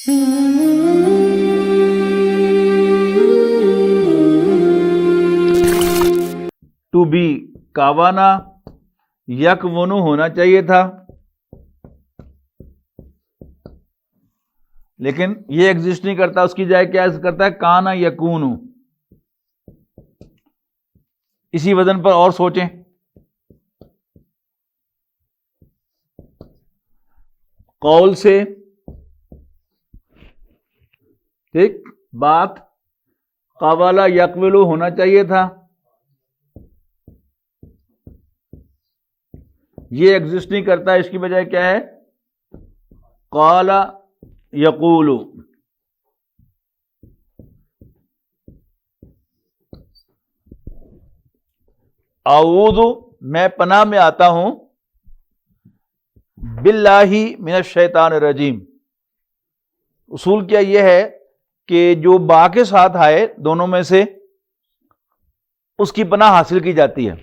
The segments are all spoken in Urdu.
ٹو بی کاوانا یکونو ہونا چاہیے تھا، لیکن یہ ایگزسٹ نہیں کرتا، اس کی جگہ کیا کرتا ہے؟ کانا یکونو. اسی وزن پر اور سوچیں. قول سے ٹھیک بات قابلہ یقبلو ہونا چاہیے تھا، یہ ایگزسٹ نہیں کرتا، اس کی بجائے کیا ہے؟ قال یقول. اعوذ میں پناہ میں آتا ہوں باللہ من الشیطان الرجیم. اصول کیا یہ ہے کہ جو با کے ساتھ آئے دونوں میں سے اس کی پناہ حاصل کی جاتی ہے،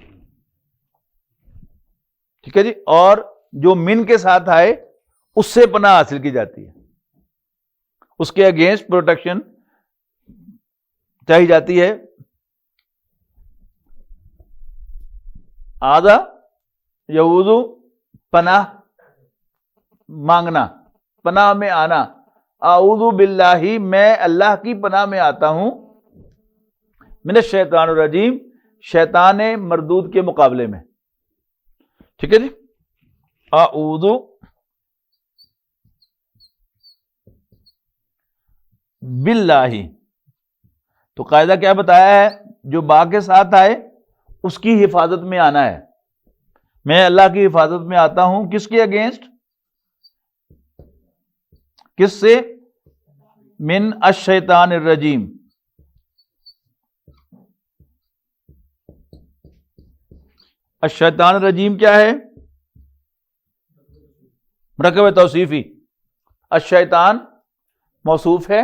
ٹھیک ہے جی، اور جو من کے ساتھ آئے اس سے پناہ حاصل کی جاتی ہے، اس کے اگینسٹ پروٹیکشن چاہی جاتی ہے. آدھا یعوذ پناہ مانگنا، پناہ میں آنا. اعوذ باللہ میں اللہ کی پناہ میں آتا ہوں من الشیطان الرجیم، شیطان مردود کے مقابلے میں. ٹھیک ہے جی. اعوذ باللہ، تو قاعدہ کیا بتایا ہے؟ جو با کے ساتھ آئے اس کی حفاظت میں آنا ہے. میں اللہ کی حفاظت میں آتا ہوں کس کے اگینسٹ؟ کس سے؟ من الشیطان الرجیم. الشیطان الرجیم کیا ہے؟ مرکب توصیفی. الشیطان موصوف ہے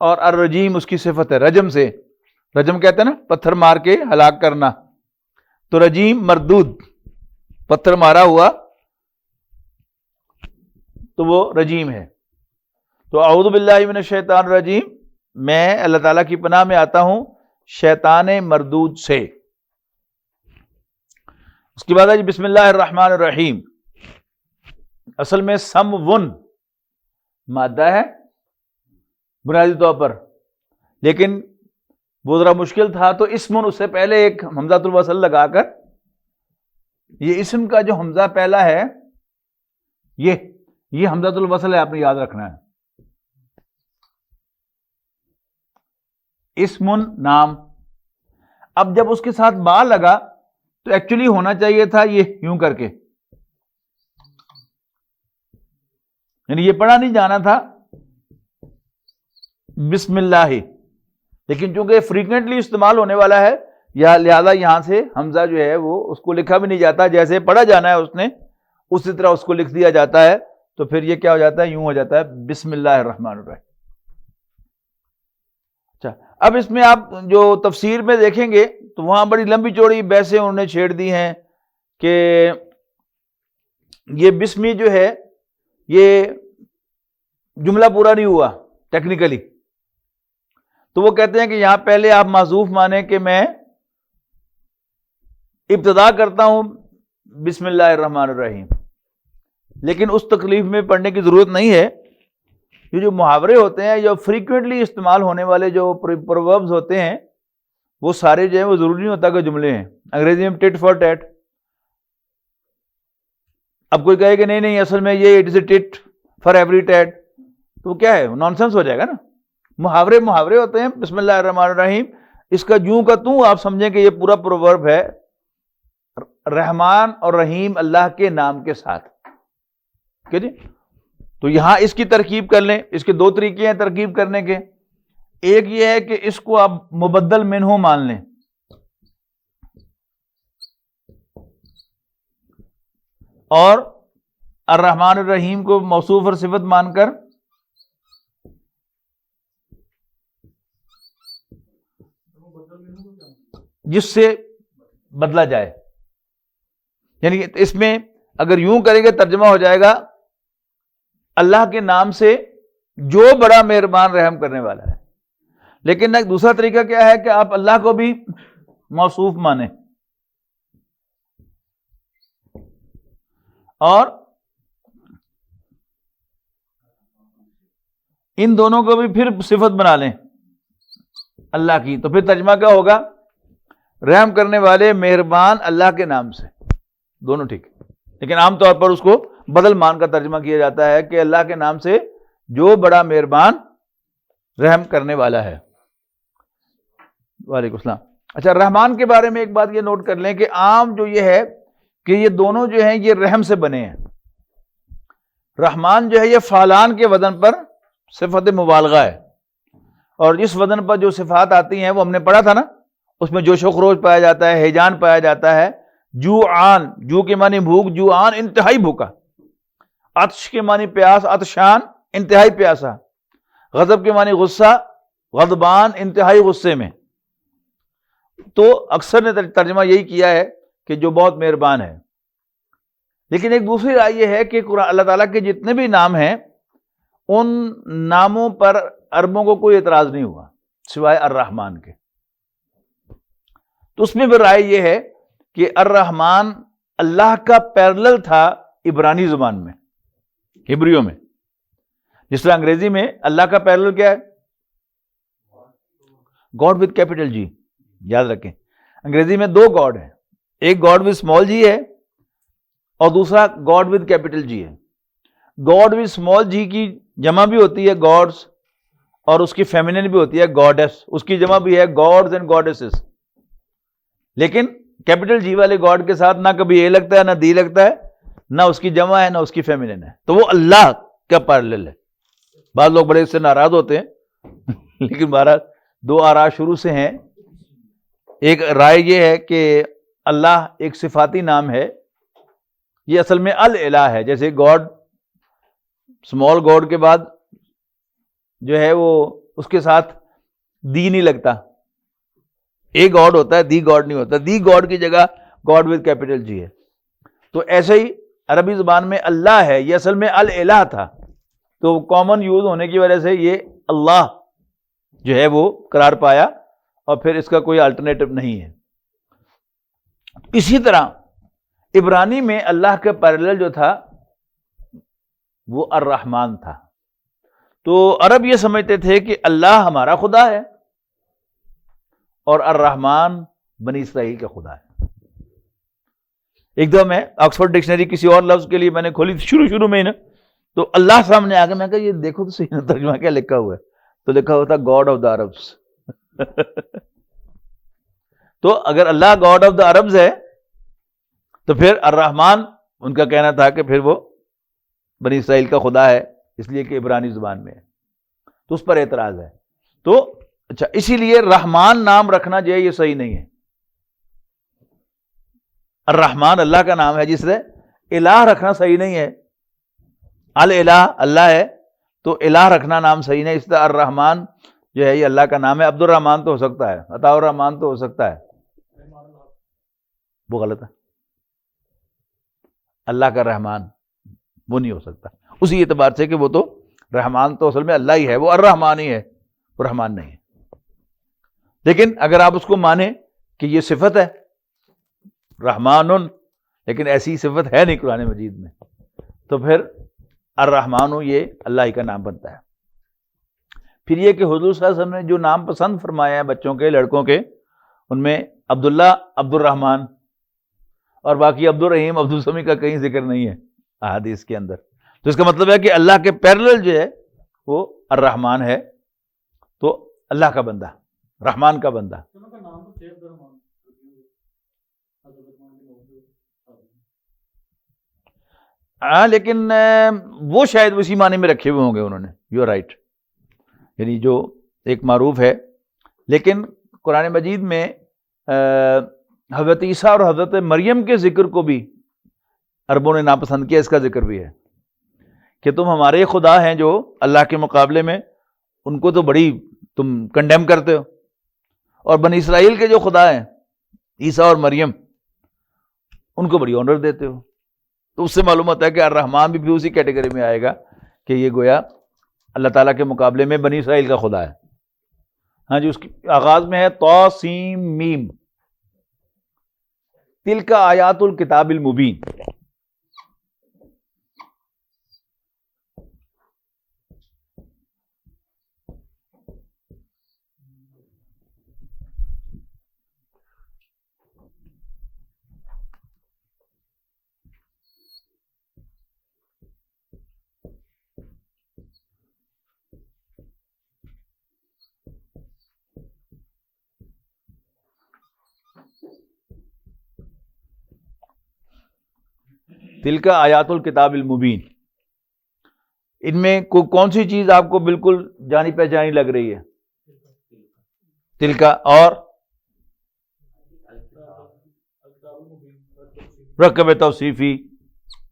اور الرجیم اس کی صفت ہے، رجم سے. رجم کہتے ہیں نا پتھر مار کے ہلاک کرنا، تو رجیم مردود، پتھر مارا ہوا تو وہ رجیم ہے. تو اعوذ باللہ من الشیطان الرجیم، میں اللہ تعالیٰ کی پناہ میں آتا ہوں شیطان مردود سے. اس کے بعد ہے بسم اللہ الرحمن الرحیم. اصل میں سم ون مادہ ہے بنیادی طور پر، لیکن وہ ذرا مشکل تھا تو اسمن اس سے پہلے ایک حمزۃ الوصل لگا کر، یہ اسم کا جو حمزہ پہلا ہے یہ حمزۃ الوصل ہے، آپ نے یاد رکھنا ہے. اسمن نام. اب جب اس کے ساتھ با لگا تو ایکچولی ہونا چاہیے تھا یہ یوں کر کے، یعنی یہ پڑھا نہیں جانا تھا بسم اللہ، لیکن چونکہ فریکوینٹلی استعمال ہونے والا ہے یا لہذا یہاں سے حمزہ جو ہے وہ اس کو لکھا بھی نہیں جاتا، جیسے پڑھا جانا ہے اس نے اسی طرح اس کو لکھ دیا جاتا ہے. تو پھر یہ کیا ہو جاتا ہے؟ یوں ہو جاتا ہے بسم اللہ الرحمن الرحیم. اچھا، اب اس میں آپ جو تفسیر میں دیکھیں گے تو وہاں بڑی لمبی چوڑی بحثیں انہوں نے چھیڑ دی ہیں کہ یہ بسمی جو ہے یہ جملہ پورا نہیں ہوا ٹیکنیکلی. تو وہ کہتے ہیں کہ یہاں پہلے آپ محذوف مانیں کہ میں ابتدا کرتا ہوں بسم اللہ الرحمن الرحیم، لیکن اس تکلیف میں پڑھنے کی ضرورت نہیں ہے. یہ جو محاورے ہوتے ہیں یا فریکوینٹلی استعمال ہونے والے جو پرووربز ہوتے ہیں وہ سارے جو ہیں وہ ضروری نہیں ہوتا کہ جملے ہیں. انگریزی میں ٹٹ فار ٹیٹ. اب کوئی کہے کہ نہیں اصل میں یہ it is a tit for every tat, تو وہ کیا ہے؟ نان سینس ہو جائے گا نا. محاورے ہوتے ہیں. بسم اللہ الرحمن الرحیم اس کا جوں کا توں آپ سمجھیں کہ یہ پورا پروورب ہے رحمان اور رحیم اللہ کے نام کے ساتھ. جی، تو یہاں اس کی ترکیب کر لیں. اس کے دو طریقے ہیں ترکیب کرنے کے. ایک یہ ہے کہ اس کو آپ مبدل منہ مان لیں، اور الرحمن الرحیم کو موصوف اور صفت مان کر جس سے بدلا جائے. یعنی اس میں اگر یوں کریں گے ترجمہ ہو جائے گا اللہ کے نام سے جو بڑا مہربان رحم کرنے والا ہے. لیکن ایک دوسرا طریقہ کیا ہے کہ آپ اللہ کو بھی موصوف مانیں اور ان دونوں کو بھی پھر صفت بنا لیں اللہ کی. تو پھر ترجمہ کیا ہوگا؟ رحم کرنے والے مہربان اللہ کے نام سے. دونوں ٹھیک ہے، لیکن عام طور پر اس کو بدل مان کا ترجمہ کیا جاتا ہے کہ اللہ کے نام سے جو بڑا مہربان رحم کرنے والا ہے. وعلیکم السلام. اچھا، رحمان کے بارے میں ایک بات یہ نوٹ کر لیں کہ عام جو یہ ہے کہ یہ دونوں جو ہیں یہ رحم سے بنے ہیں. رحمان جو ہے یہ فعلان کے وزن پر صفت مبالغہ ہے، اور جس وزن پر جو صفات آتی ہیں وہ ہم نے پڑھا تھا نا، اس میں جوش و خروش پایا جاتا ہے، ہیجان پایا جاتا ہے. جوعان، جو کے معنی بھوک، جوعان انتہائی بھوکا. عطش کے معنی پیاس، عطشان انتہائی پیاسا. غضب کے معنی غصہ، غضبان انتہائی غصے میں. تو اکثر نے ترجمہ یہی کیا ہے کہ جو بہت مہربان ہے. لیکن ایک دوسری رائے یہ ہے کہ قرآن اللہ تعالیٰ کے جتنے بھی نام ہیں ان ناموں پر عربوں کو کوئی اعتراض نہیں ہوا سوائے الرحمن کے. تو اس میں بھی رائے یہ ہے کہ الرحمن اللہ کا پیرلل تھا عبرانی زبان میں، ہبریوں میں. جس طرح انگریزی میں اللہ کا پیرلل کیا ہے؟ گاڈ وتھ کیپٹل جی. یاد رکھیں انگریزی میں دو گاڈ ہیں، ایک گاڈ وتھ اسمال جی ہے اور دوسرا گاڈ وتھ کیپٹل جی ہے. گاڈ وتھ اسمال جی کی جمع بھی ہوتی ہے گاڈز، اور اس کی فیمینن بھی ہوتی ہے گاڈس. اس کی جمع بھی ہے گاڈز اینڈ گاڈسز. لیکن کیپٹل جی والے گاڈ کے ساتھ نہ کبھی اے لگتا ہے نہ دی لگتا ہے، نہ اس کی جمع ہے نہ اس کی فیمینن ہے. تو وہ اللہ کا پیرلل ہے. بعض لوگ بڑے اس سے ناراض ہوتے ہیں لیکن بہرحال دو آراء شروع سے ہیں. ایک رائے یہ ہے کہ اللہ ایک صفاتی نام ہے، یہ اصل میں الالہ ہے. جیسے گاڈ اسمال گاڈ کے بعد جو ہے وہ اس کے ساتھ دی نہیں لگتا، ایک گاڈ ہوتا ہے، دی گاڈ نہیں ہوتا. دی گاڈ کی جگہ گاڈ وتھ کیپٹل جی ہے. تو ایسے ہی عربی زبان میں اللہ ہے، یہ اصل میں الالہ تھا. تو کامن یوز ہونے کی وجہ سے یہ اللہ جو ہے وہ قرار پایا، اور پھر اس کا کوئی الٹرنیٹو نہیں ہے. اسی طرح عبرانی میں اللہ کا پیرلل جو تھا وہ الرحمن تھا. تو عرب یہ سمجھتے تھے کہ اللہ ہمارا خدا ہے اور الرحمن بنی اسرائیل کا خدا ہے. ایک دم میں آکسفورڈ ڈکشنری کسی اور لفظ کے لیے میں نے کھولی شروع میں نا، تو اللہ سامنے آ کے میں کہا یہ دیکھو تو صحیح ترجمہ کیا لکھا ہوا ہے. تو لکھا ہوتا گاڈ آف دا عربس. تو اگر اللہ گاڈ آف دا عربز ہے تو پھر الرحمن ان کا کہنا تھا کہ پھر وہ بنی اسرائیل کا خدا ہے، اس لیے کہ عبرانی زبان میں ہے. تو اس پر اعتراض ہے. تو اچھا، اسی لیے رحمان نام رکھنا جو ہے یہ صحیح نہیں ہے. الرحمن اللہ کا نام ہے، جس سے الہ رکھنا صحیح نہیں ہے. الالہ اللہ ہے تو الہ رکھنا نام صحیح نہیں. اس طرح الرحمن جو ہے یہ اللہ کا نام ہے. عبد الرحمن تو ہو سکتا ہے، عطاء الرحمن تو ہو سکتا ہے، وہ غلط ہے. اللہ کا رحمان وہ نہیں ہو سکتا، اسی اعتبار سے کہ وہ تو رحمان تو اصل میں اللہ ہی ہے، وہ الرحمان ہی ہے، وہ رحمان نہیں ہے. لیکن اگر آپ اس کو مانیں کہ یہ صفت ہے رحمان، لیکن ایسی صفت ہے نہیں قرآن مجید میں، تو پھر الرحمن یہ اللہ ہی کا نام بنتا ہے. پھر یہ کہ حضور صلی اللہ علیہ وسلم نے جو نام پسند فرمایا ہے بچوں کے، لڑکوں کے، ان میں عبداللہ، عبد الرحمن اور باقی عبد الرحیم، عبد السمی کا کہیں ذکر نہیں ہے احادیث کے اندر. تو اس کا مطلب ہے کہ اللہ کے پیرلل جو ہے وہ الرحمن ہے، تو اللہ کا بندہ، رحمان کا بندہ. ہاں، لیکن وہ شاید اسی معنی میں رکھے ہوئے ہوں گے انہوں نے. یو آر رائٹ، یعنی جو ایک معروف ہے. لیکن قرآن مجید میں حضرت عیسیٰ اور حضرت مریم کے ذکر کو بھی عربوں نے ناپسند کیا. اس کا ذکر بھی ہے کہ تم ہمارے خدا ہیں جو اللہ کے مقابلے میں ان کو تو بڑی تم کنڈیم کرتے ہو، اور بنی اسرائیل کے جو خدا ہیں عیسیٰ اور مریم ان کو بڑی آنر دیتے ہو. تو اس سے معلوم ہوتا ہے کہ الرحمن بھی اسی کیٹیگری میں آئے گا کہ یہ گویا اللہ تعالیٰ کے مقابلے میں بنی اسرائیل کا خدا ہے. ہاں جی، اس کی آغاز میں ہے طا سین میم، تلک آیات الکتاب المبین. تلک آیات الکتاب المبین، ان میں کون سی چیز آپ کو بالکل جانی پہچانی لگ رہی ہے؟ تلک اور مرکب توصیفی.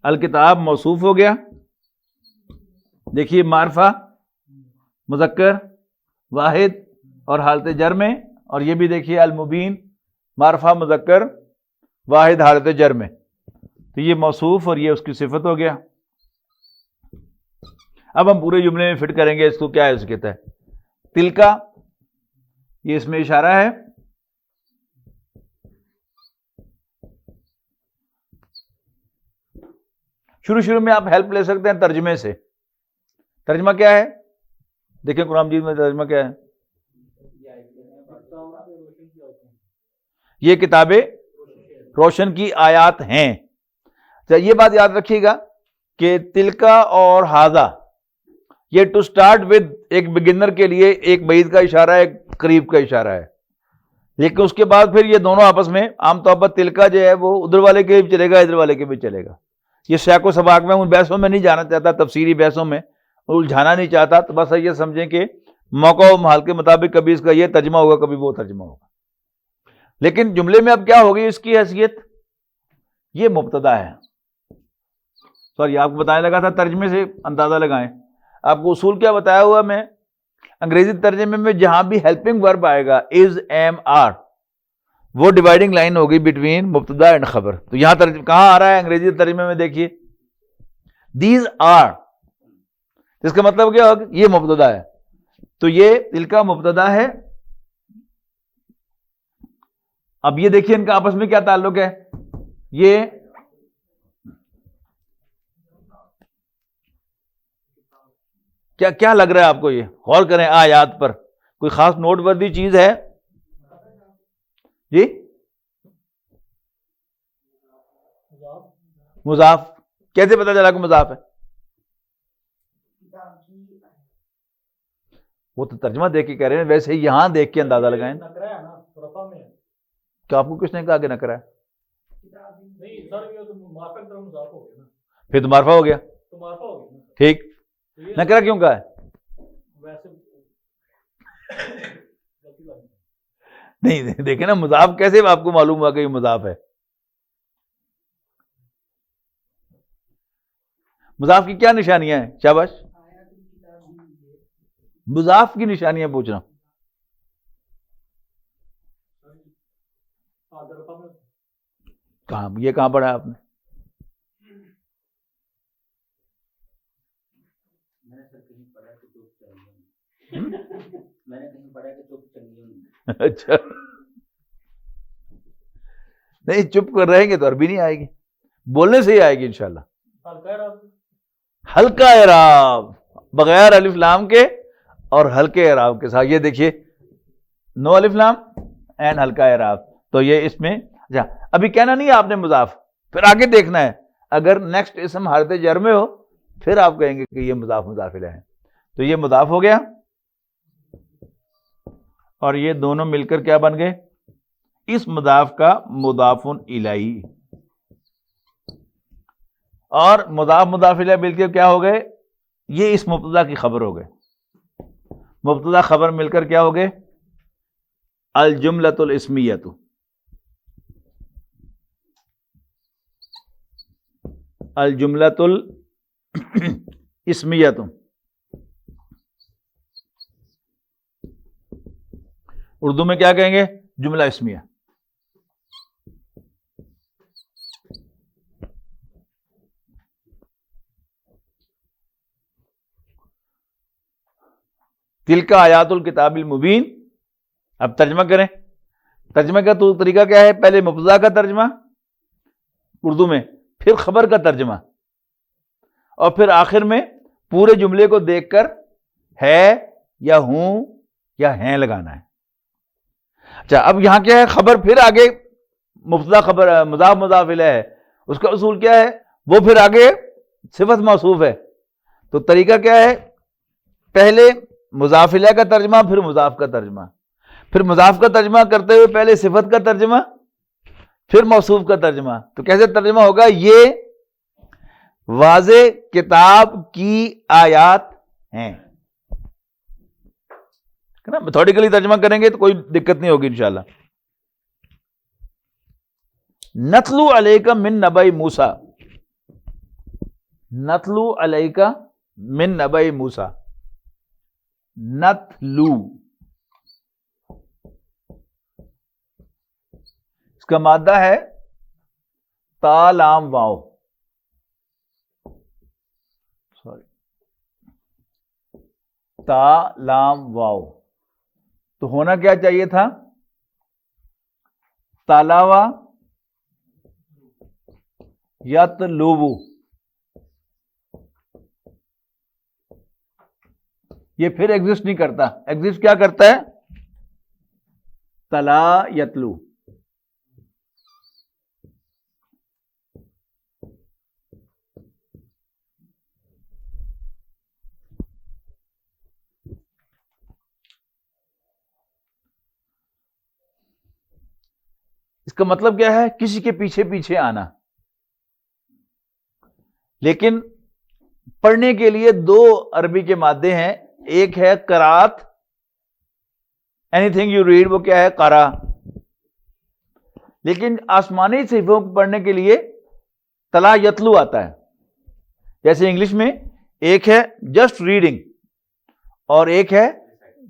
الکتاب موصوف ہو گیا، دیکھیے معرفہ مذکر واحد اور حالت جر میں، اور یہ بھی دیکھیے المبین معرفہ مذکر واحد حالت جر میں. تو یہ موصوف اور یہ اس کی صفت ہو گیا. اب ہم پورے جملے میں فٹ کریں گے اس کو. کیا ہے اس کہتا ہے تلکا، یہ اس میں اشارہ ہے. شروع میں آپ ہیلپ لے سکتے ہیں ترجمے سے. ترجمہ کیا ہے دیکھیں قرآن مجید میں ترجمہ کیا ہے؟ یہ کتابیں روشن کی آیات ہیں. تو یہ بات یاد رکھیے گا کہ تلکا اور ہاذا یہ ٹو سٹارٹ ود ایک بگنر کے لیے ایک بعید کا اشارہ ہے، ایک قریب کا اشارہ ہے. لیکن اس کے بعد پھر یہ دونوں آپس میں عام طور پر تلکا جو ہے وہ ادھر والے کے بھی چلے گا ادھر والے کے بھی چلے گا. یہ سیاق و سباق میں ان بحثوں میں نہیں جانا چاہتا، تفسیری بحثوں میں الجھانا نہیں چاہتا. تو بس یہ سمجھیں کہ موقع و محال کے مطابق کبھی اس کا یہ ترجمہ ہوگا کبھی وہ ترجمہ ہوگا. لیکن جملے میں اب کیا ہوگی اس کی حیثیت؟ یہ مبتدا ہے. سوری آپ کو بتانے لگا تھا ترجمے سے اندازہ لگائیں. آپ کو اصول کیا بتایا ہوا میں؟ انگریزی ترجمے میں جہاں بھی ہیلپنگ ورب آئے گا از ایم آر، وہ ڈیوائڈنگ لائن ہوگی بٹوین مبتدا اینڈ خبر. تو یہاں کہاں آ رہا ہے انگریزی ترجمے میں؟ دیکھیے دیز آر، اس کا مطلب کیا ہوگا؟ یہ مبتدا ہے. تو یہ تلکا مبتدا ہے. اب یہ دیکھیے ان کا آپس میں کیا تعلق ہے. یہ کیا لگ رہا ہے آپ کو؟ یہ غور کریں آیات پر، کوئی خاص نوٹ وردی چیز ہے؟ جی مضاف. کیسے پتا چلا کہ مضاف ہے؟ وہ تو ترجمہ دیکھ کے کہہ رہے ہیں، ویسے ہی یہاں دیکھ کے اندازہ لگائیں. کیا آپ کو کس نے کہا کہ نکرا ہے؟ پھر تو معرفہ ہو گیا. ٹھیک، نکرا کیوں کہا ہے؟ نہیں دیکھیں نا مضاف کیسے آپ کو معلوم ہوا کہ یہ مضاف ہے؟ مضاف کی کیا نشانیاں ہیں؟ شاباش، مضاف کی نشانیاں پوچھ رہا ہوں. کہاں یہ کہاں پڑھا آپ نے؟ اچھا نہیں، چپ کر رہیں گے تو عربی نہیں آئے گی، بولنے سے ہی آئے گی انشاءاللہ. ہلکا اعراب بغیر الف لام کے اور ہلکے اعراب کے ساتھ. یہ دیکھیے نو الف لام اینڈ ہلکا اعراب. تو یہ اس میں اچھا ابھی کہنا نہیں ہے آپ نے مضاف، پھر آگے دیکھنا ہے. اگر نیکسٹ اسم حالت جر میں ہو پھر آپ کہیں گے کہ یہ مضاف مضاف الیہ ہے. تو یہ مضاف ہو گیا اور یہ دونوں مل کر کیا بن گئے؟ اس مضاف کا مضاف الیہ. اور مضاف مضاف الیہ مل کے کیا ہو گئے؟ یہ اس مبتدا کی خبر ہو گئے. مبتدا خبر مل کر کیا ہو گئے؟ الجملۃ الاسمیۃ. الجملۃ الاسمیۃ اردو میں کیا کہیں گے؟ جملہ اسمیہ. تلک آیات الکتاب المبین. اب ترجمہ کریں. ترجمہ کا تو طریقہ کیا ہے؟ پہلے مبتدا کا ترجمہ اردو میں، پھر خبر کا ترجمہ، اور پھر آخر میں پورے جملے کو دیکھ کر ہے یا ہوں یا ہیں لگانا ہے. اچھا، اب یہاں کیا ہے؟ خبر، پھر آگے مبتدا خبر مضاف مضاف الیہ ہے. اس کا اصول کیا ہے؟ وہ پھر آگے صفت موصوف ہے. تو طریقہ کیا ہے؟ پہلے مضاف الیہ کا ترجمہ، پھر مضاف کا ترجمہ، پھر مضاف کا ترجمہ کرتے ہوئے پہلے صفت کا ترجمہ، پھر موصوف کا ترجمہ. تو کیسے ترجمہ ہوگا؟ یہ واضح کتاب کی آیات ہیں. میتھوڈیکلی ترجمہ کریں گے تو کوئی دقت نہیں ہوگی انشاءاللہ. نتلو علیک من نبأ موسیٰ. نتلو علیک من نبأ موسیٰ. نتلو اس کا مادہ ہے تا لام واو. سوری، تا لام واو. تو ہونا کیا چاہیے تھا؟ تالاوا یتلوو. یہ پھر ایگزسٹ نہیں کرتا. ایگزسٹ کیا کرتا ہے؟ تلا یتلو. اس کا مطلب کیا ہے؟ کسی کے پیچھے پیچھے آنا. لیکن پڑھنے کے لیے دو عربی کے مادے ہیں. ایک ہے قرات، اینی تھنگ یو ریڈ، وہ کیا ہے؟ قرا. لیکن آسمانی صحیفوں کو پڑھنے کے لیے تلا یتلو آتا ہے. جیسے انگلش میں ایک ہے جسٹ ریڈنگ اور ایک ہے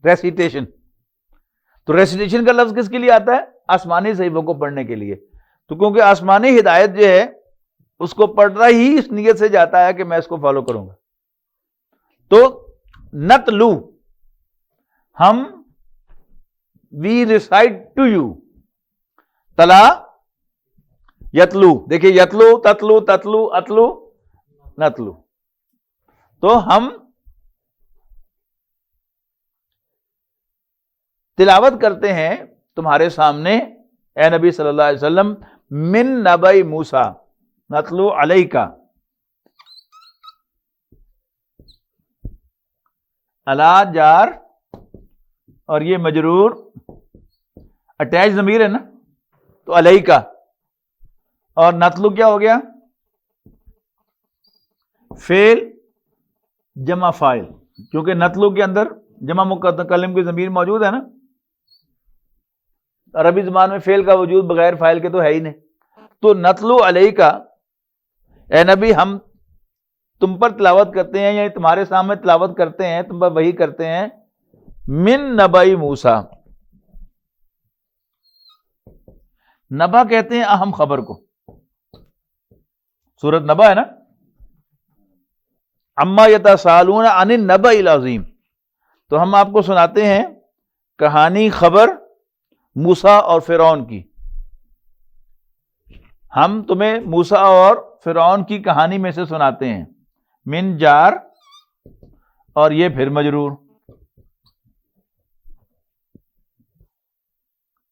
ریسیٹیشن. تو ریسیٹیشن کا لفظ کس کے لیے آتا ہے؟ آسمانی صحیفوں کو پڑھنے کے لیے. تو کیونکہ آسمانی ہدایت جو ہے اس کو پڑھنا ہی اس نیت سے جاتا ہے کہ میں اس کو فالو کروں گا. تو نتلو، ہم وی ریسائٹ ٹو یو. تلا یتلو، دیکھیے یتلو تتلو تتلو اتلو نتلو. تو ہم تلاوت کرتے ہیں تمہارے سامنے اے نبی صلی اللہ علیہ وسلم من نبأ موسیٰ. نتلو علیکا، علی جار اور یہ مجرور اٹیچ ضمیر ہے نا، تو علیکا. اور نتلو کیا ہو گیا؟ فعل جمع فاعل، کیونکہ نتلو کے اندر جمع متکلم کی ضمیر موجود ہے نا. عربی زبان میں فعل کا وجود بغیر فاعل کے تو ہے ہی نہیں. تو نتلو علیکا، اے نبی ہم تم پر تلاوت کرتے ہیں، یا تمہارے سامنے تلاوت کرتے ہیں، تم پر وحی کرتے ہیں من نبأ موسیٰ. نبا کہتے ہیں اہم خبر کو. سورۃ نبا ہے نا، عما یتساءلون عن النبأ العظیم. تو ہم آپ کو سناتے ہیں کہانی، خبر موسیٰ اور فرعون کی. ہم تمہیں موسیٰ اور فرعون کی کہانی میں سے سناتے ہیں. من جار اور یہ پھر مجرور.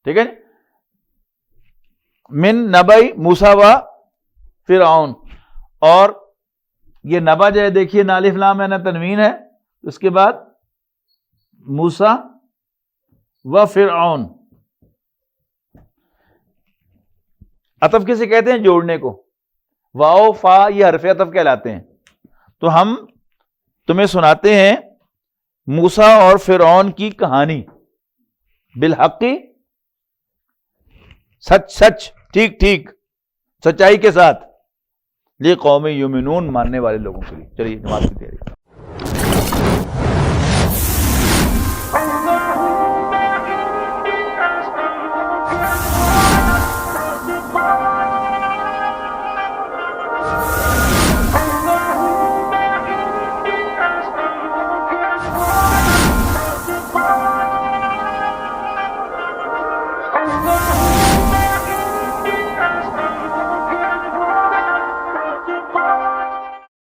ٹھیک ہے. من نبأ موسیٰ و فرعون. اور یہ نبا جو ہے دیکھیے نہ الف لام ہے نہ تنوین ہے. اس کے بعد موسیٰ و فرعون. عطف کسے کہتے ہیں؟ جوڑنے کو. واو فا یہ حرف عطف کہلاتے ہیں. تو ہم تمہیں سناتے ہیں موسیٰ اور فرعون کی کہانی بالحق، سچ سچ، ٹھیک ٹھیک، سچائی کے ساتھ، یہ قوم یؤمنون، ماننے والے لوگوں کے لیے. چلیے جماعت کی تیاری.